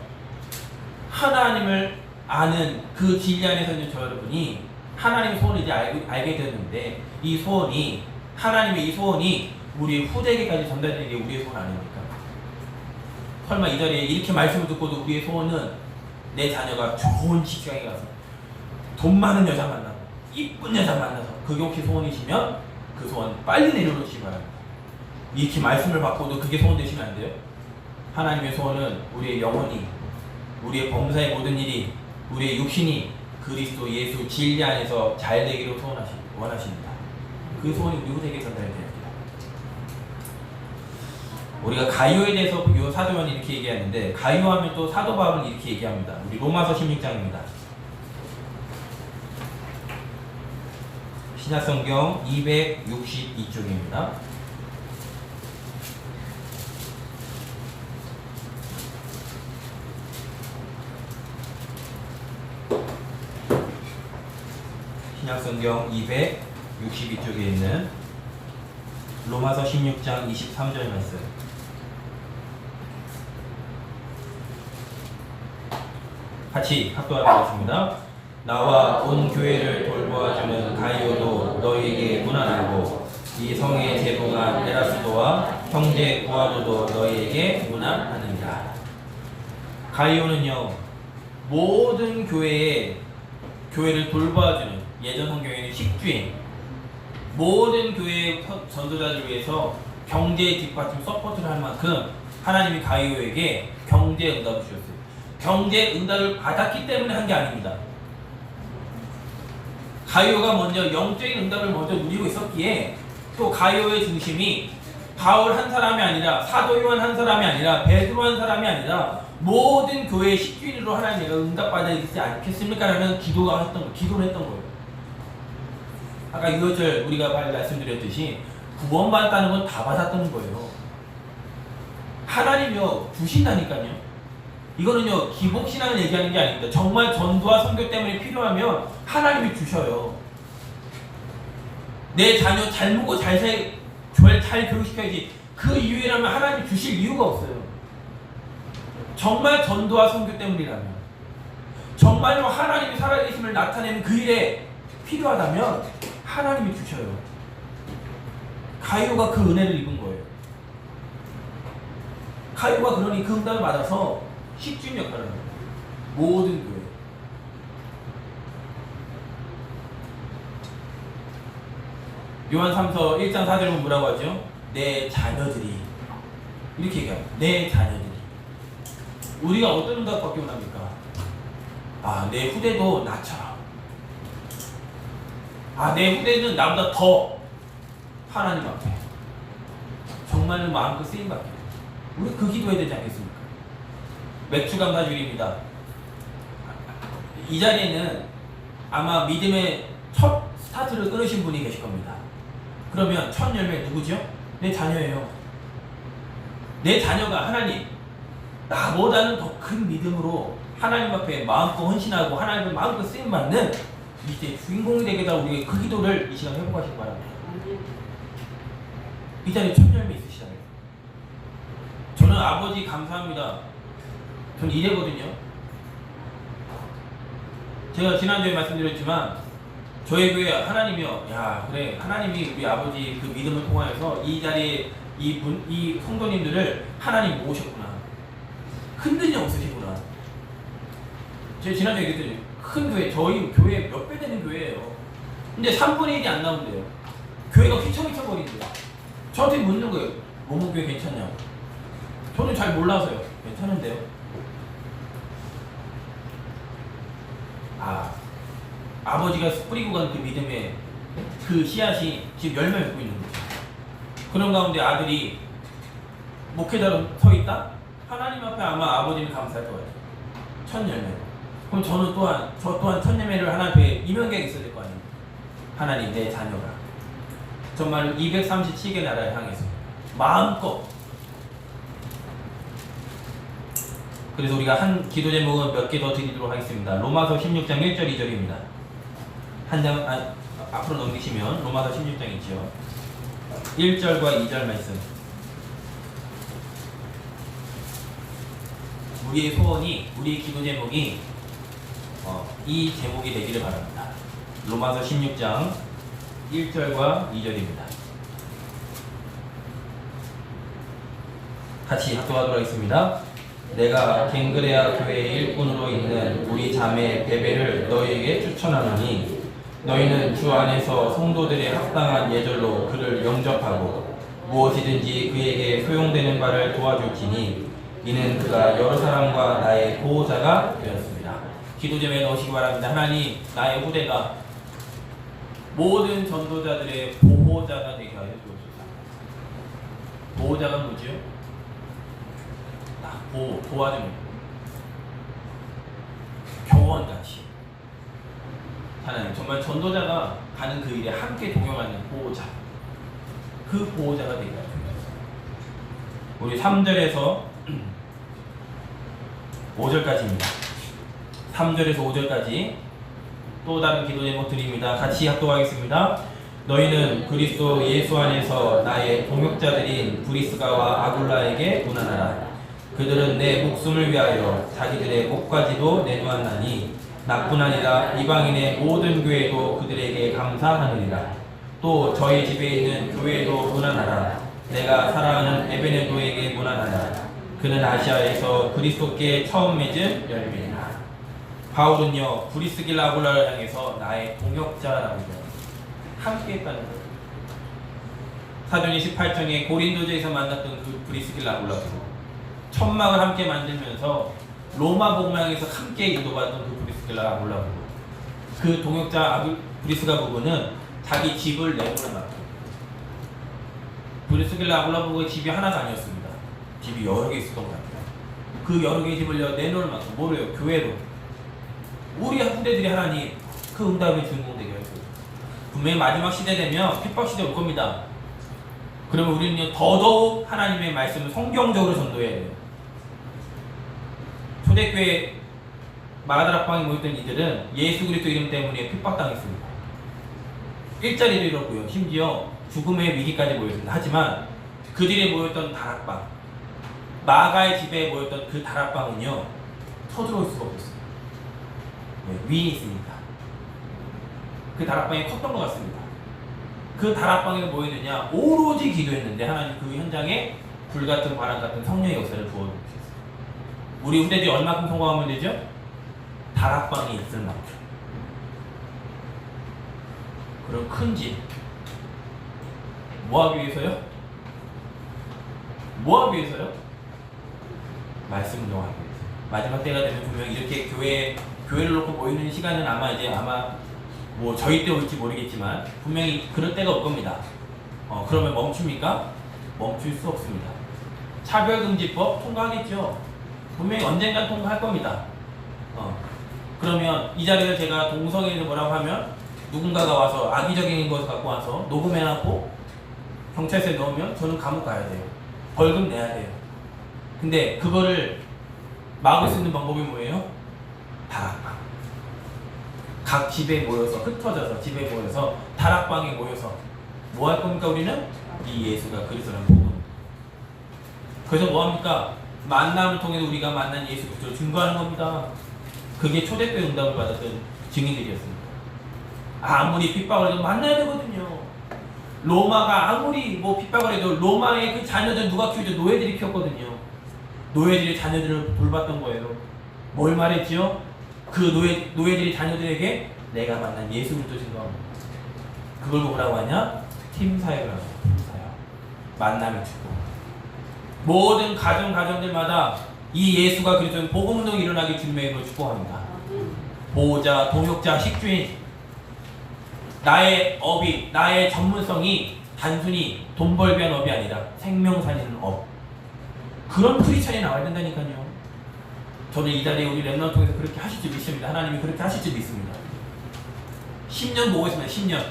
하나님을 아는 그 진리 안에서 있는 저 여러분이 하나님의 소원을 이제 알게 되는데, 이 소원이, 하나님의 이 소원이 우리 후대에게까지 전달되는 게 우리의 소원 아닙니까? 설마 이 자리에 이렇게 말씀을 듣고도 우리의 소원은 내 자녀가 좋은 직장에 가서 돈 많은 여자 만나고 이쁜 여자 만나서, 그게 혹시 소원이시면 그 소원 빨리 내려놓으시기 바랍니다. 이렇게 말씀을 받고도 그게 소원 되시면 안 돼요? 하나님의 소원은 우리의 영혼이, 우리의 범사의 모든 일이, 우리의 육신이 그리스도 예수 진리 안에서 잘 되기를 원하십니다. 그 소원이 우리 후대에게 전달돼야 됩니다. 우리가 가이오에 대해서 요 사도면이 이렇게 얘기하는데, 가이오하면 또 사도 바울은 이렇게 얘기합니다. 우리 로마서 16장입니다. 신약성경 262쪽입니다. 신약성경 262쪽에 있는 로마서 16장 23절 말씀. 같이 합독하겠습니다. 나와 온 교회를 돌보아주는 가이오도 너희에게 문안하고, 이 성에 제공한 에라스도와 형제 구아도도 너희에게 문안하느니라. 가이오는요, 모든 교회를 돌봐주는, 예전 성경에는 식주인, 모든 교회의 전도자들 위해서 경제 뒷받침 서포트를 할 만큼 하나님이 가이오에게 경제 응답을 주셨어요. 경제 응답을 받았기 때문에 한 게 아닙니다. 가이오가 먼저 영적인 응답을 먼저 누리고 있었기에, 또 가이오의 중심이 바울 한 사람이 아니라, 사도 요한 한 사람이 아니라, 베드로 한 사람이 아니라 모든 교회의 식주인으로 하나님이 응답받아야 되지 않겠습니까? 라는 기도를 했던 거예요. 아까 6절 우리가 말씀드렸듯이 구원받았다는 건 다 받았던 거예요. 하나님이요 주신다니까요. 이거는요 기복신앙을 얘기하는 게 아닙니다. 정말 전도와 선교 때문에 필요하면 하나님이 주셔요. 내 자녀 잘 먹고 잘 교육시켜야지, 그 이유라면 하나님이 주실 이유가 없어요. 정말 전도와 선교 때문이라면, 정말로 하나님이 살아계심을 나타내는 그 일에 필요하다면 하나님이 주셔요. 가이오가 그 은혜를 입은 거예요. 가이오가 그러니 그 응답을 받아서 식주인 역할을 합니다. 모든 교회. 요한 3서 1장 4절에 보면 뭐라고 하죠? 내 자녀들이 이렇게 얘기해요. 내 자녀들이. 우리가 어떤 생각밖에 원합니까? 내 후대도 나처럼. 내 후대는 나보다 더 하나님 앞에 정말로 마음껏 쓰임받게. 우리 그 기도해야 되지 않겠습니까? 맥주감사주일입니다. 이 자리에는 아마 믿음의 첫 스타트를 끊으신 분이 계실 겁니다. 그러면 첫 열매 누구죠? 내 자녀예요. 내 자녀가 하나님, 나보다는 더 큰 믿음으로 하나님 앞에 마음껏 헌신하고 하나님을 마음껏 쓰임받는 이제 주인공이 되겠다. 우리가 그 기도를 이 시간 회복하시기 바랍니다. 이 자리에 첫 열매 있으시잖아요. 저는 아버지 감사합니다. 저는 이래거든요. 제가 지난주에 말씀드렸지만 저희 교회 하나님이요. 야 그래 하나님이 우리 아버지 그 믿음을 통하여서 이 자리에 이 성도님들을 하나님 모으셨구나. 흔들림 없으시구나. 제가 지난주에 얘기했더니 큰 교회, 저희 교회 몇 배 되는 교회예요. 근데 3분의 1이 안 나온대요. 교회가 휘청휘청거린대요. 저한테 묻는 거예요. 뭐뭐교회 괜찮냐고. 저는 잘 몰라서요. 괜찮은데요. 아버지가 뿌리고 간 그 믿음의 그 씨앗이 지금 열매 맺고 있는 거죠. 그런 가운데 아들이 목회자로 서 있다? 하나님 앞에 아마 아버지는 감사할 것 같아요. 첫 열매. 그럼 저는 또한, 저 또한 첫 열매를 하나님 앞에 이명계가 있어야 될 거 아니에요. 하나님, 내 자녀가 정말 237개 나라를 향해서 마음껏. 그래서 우리가 한 기도 제목은 몇 개 더 드리도록 하겠습니다. 로마서 16장 1절 2절입니다. 한 장 앞으로 넘기시면 로마서 16장 있죠. 1절과 2절 말씀. 우리의 소원이, 우리의 기도 제목이 이 제목이 되기를 바랍니다. 로마서 16장 1절과 2절입니다. 같이 합독하도록 하겠습니다. 내가 갱그레아 교회의 일꾼으로 있는 우리 자매 베베를 너희에게 추천하노니 너희는 주 안에서 성도들의 합당한 예절로 그를 영접하고 무엇이든지 그에게 소용되는 바를 도와줄지니 이는 그가 여러 사람과 나의 보호자가 되었습니다. 기도 제목에 넣으시기 바랍니다. 하나님, 나의 후대가 모든 전도자들의 보호자가 되게 하여 주옵소서. 보호자가 뭐지요? 도와주는 교원같이. 하나님, 정말 전도자가 가는 그 일에 함께 동행하는 보호자, 그 보호자가 되게 하여 주옵소서. 우리 3절에서 5절까지입니다. 3절에서 5절까지 또 다른 기도 제목 드립니다. 같이 합독하겠습니다. 너희는 그리스도 예수 안에서 나의 동역자들인 브리스가와 아굴라에게 문안하라. 그들은 내 목숨을 위하여 자기들의 목까지도 내놓았나니 나뿐 아니라 이방인의 모든 교회도 그들에게 감사하느니라. 또 저희 집에 있는 교회도 문안하라. 내가 사랑하는 에베네도에게 문안하라. 그는 아시아에서 그리스도께 처음 맺은 열매이라. 바울은요 브리스길라 아굴라를 향해서 나의 동역자라고 함께 했다는 거예요. 사도행 18장에 고린도전에서 만났던 그 브리스길라 아굴라도 천막을 함께 만들면서 로마 복음에서 함께 인도받던 그 브리스길라 아굴라 부부, 그 동역자 브리스가 부부는 자기 집을 내놓으라고. 브리스길라 아굴라 부부의 집이 하나가 아니었습니다. 집이 여러 개 있었던 것 같아요. 그 여러 개의 집을 내놓을 만큼 뭐래요? 교회로. 우리 후대들이 하나님 그 응답의 주인공 되게 할 거예요. 분명히 마지막 시대 되면 핍박 시대 올 겁니다. 그러면 우리는 더더욱 하나님의 말씀을 성경적으로 전도해야 돼요. 초대교회 마가다락방에 모였던 이들은 예수 그리스도 이름 때문에 핍박당했습니다. 일자리도 잃었고요. 심지어 죽음의 위기까지 모였습니다. 하지만 그들이 모였던 다락방, 마가의 집에 모였던 그 다락방은요 터들어올 수가 없었어요. 위에 있으니까. 그 다락방이 컸던 것 같습니다. 그 다락방에 모였느냐 오로지 기도했는데 하나님 그 현장에 불같은 바람 같은 성령의 역사를 부어주셨어요. 우리 후대들이 얼마큼 성공하면 되죠? 다락방이 있을 만큼. 그런 큰 집, 뭐 하기 위해서요? 뭐 하기 위해서요? 말씀 운동하기 위해서. 마지막 때가 되면 분명 이렇게 교회를 놓고 모이는 시간은 아마 뭐 저희 때 올지 모르겠지만 분명히 그럴 때가 올 겁니다. 그러면 멈춥니까? 멈출 수 없습니다. 차별금지법 통과하겠죠. 분명히 언젠간 통과할 겁니다. 그러면 이 자리에 제가 동성애를 뭐라고 하면 누군가가 와서 악의적인 것을 갖고 와서 녹음해놨고 경찰서에 넣으면 저는 감옥 가야 돼요. 벌금 내야 돼요. 근데 그거를 막을 수 있는 방법이 뭐예요? 다락방. 각 집에 모여서 흩어져서 집에 모여서 다락방에 모여서 뭐 할 겁니까? 우리는 이 예수가 그리스도라는 복음. 그래서 뭐 합니까? 만남을 통해서 우리가 만난 예수 그리스도를 증거하는 겁니다. 그게 초대교회 응답을 받았던 증인들이었습니다. 아무리 핍박을 해도 만나야 되거든요. 로마가 아무리 뭐 핍박을 해도 로마의 그 자녀들 누가 키우죠? 노예들이 키웠거든요. 노예들이 자녀들을 돌봤던 거예요. 뭘 말했지요? 그 노예들이 자녀들에게 내가 만난 예수 그리스도 증거합니다. 그걸 뭐라고 하냐? 팀사역을 하고 팀사역. 만남의 축복. 모든 가정들마다 이 예수가 그리스도인 복음운동이 일어나기 주님의 이름으로 축복합니다. 보호자, 동역자, 식주인, 나의 업이, 나의 전문성이 단순히 돈 벌기 위한 업이 아니라 생명 살리는 업. 그런 크리스천이 나와야 된다니까요. 저는 이 자리에 우리 렘넌트 통해서 그렇게 하실 줄 믿습니다. 하나님이 그렇게 하실 줄 믿습니다. 10년 보고 있습니다.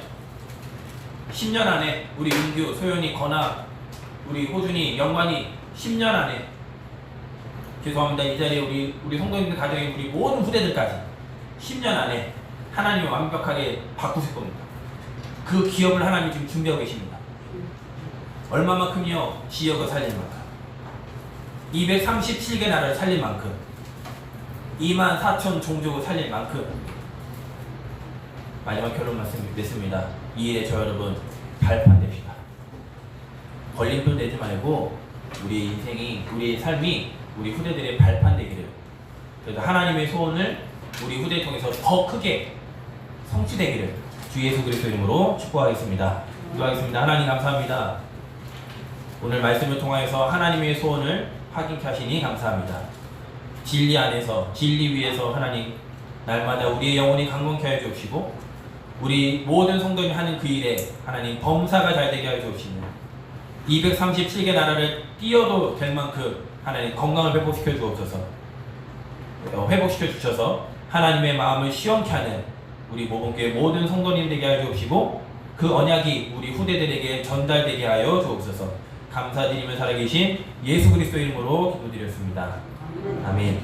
10년 안에 우리 윤규, 소연이, 건아, 우리 호준이, 영관이 10년 안에 죄송합니다. 이 자리에 우리 성도님들 가정에 우리 모든 후대들까지 10년 안에 하나님이 완벽하게 바꾸실 겁니다. 그 기업을 하나님이 지금 준비하고 계십니다. 얼마만큼이요? 지역을 살릴 만큼, 237개 나라를 살릴 만큼, 24,000 종족을 살릴 만큼. 마지막 결론 말씀 맺습니다. 이 일에 저 여러분 발판 됩시다. 걸림돌 내지 말고 우리 인생이, 우리의 삶이 우리 후대들의 발판 되기를, 그래서 하나님의 소원을 우리 후대를 통해서 더 크게 성취되기를 주 예수 그리스도 이름으로 축복하겠습니다. 기도하겠습니다. 하나님 감사합니다. 오늘 말씀을 통하여서 하나님의 소원을 확인케 하시니 감사합니다. 진리 안에서, 진리 위에서 하나님 날마다 우리의 영혼이 강건케 하여 주옵시고, 우리 모든 성도님이 하는 그 일에 하나님 범사가 잘 되게 하여 주옵시며, 237개 나라를 뛰어도 될 만큼 하나님 건강을 회복시켜 주옵소서. 회복시켜 주셔서 하나님의 마음을 시원케 하는 우리 모범교회 모든 성도님 되게 하여 주옵시고, 그 언약이 우리 후대들에게 전달되게 하여 주옵소서. 감사드리며 살아계신 예수 그리스도 이름으로 기도드렸습니다. 아멘.